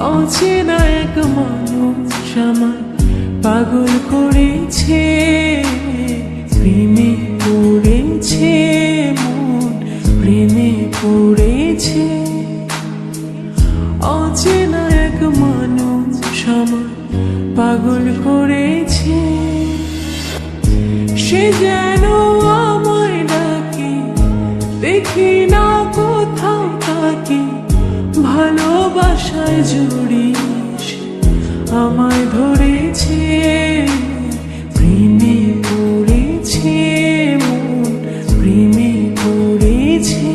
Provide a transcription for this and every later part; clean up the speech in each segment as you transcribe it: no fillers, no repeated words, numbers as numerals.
অচেনা এক মানুষ আমায় পাগল করেছে, প্রেমে পড়েছে মন, প্রেমে পড়েছে। অচেনা এক মানুষ আমায় পাগল করেছে, সে যেন আমায় ডাকে, দেখি না কোথাও তাকে। ভালোবাসায় জড়িয়ে আমায় ধরেছে, প্রেমে পড়েছে মন, প্রেমে পড়েছে,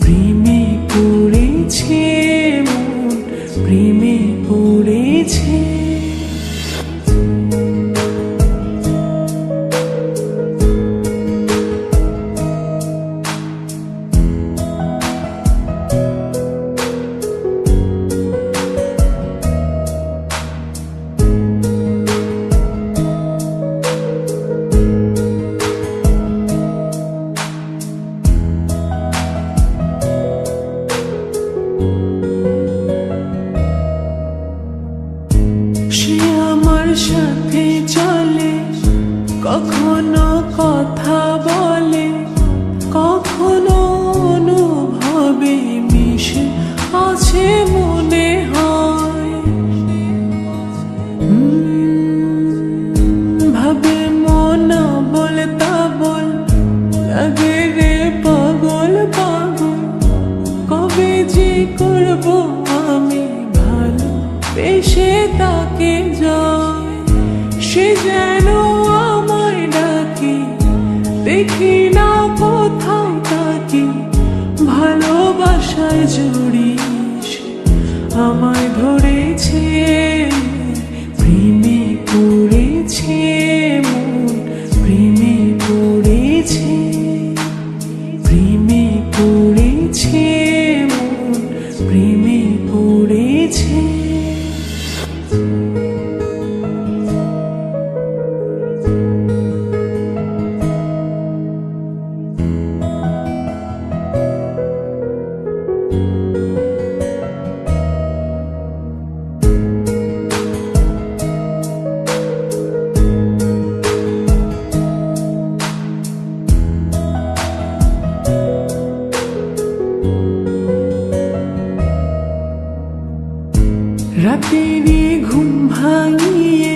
প্রেমে পড়েছে মন, প্রেমে পড়েছে। সে আমার সাথে চলে, কখনো কথা বলে, কখনো অনুভবে মিশে আছে মনে হয়। ভাবে মনা বলতা বল, লাগে রে পাগল পাগল। কবে যে করবো আমি ভালো বেশে তাকে যায়, সে যেন আমায় ডাকে, দেখি না কোথাও তাকে। ভালোবাসায় জড়িয়ে আমায় ধরেছে, প্রেমে পড়েছে মন, প্রেমে পড়েছে, প্রেমে পড়েছে মন, প্রেমে পড়েছে। রাতেরই ঘুম ভাঙিয়ে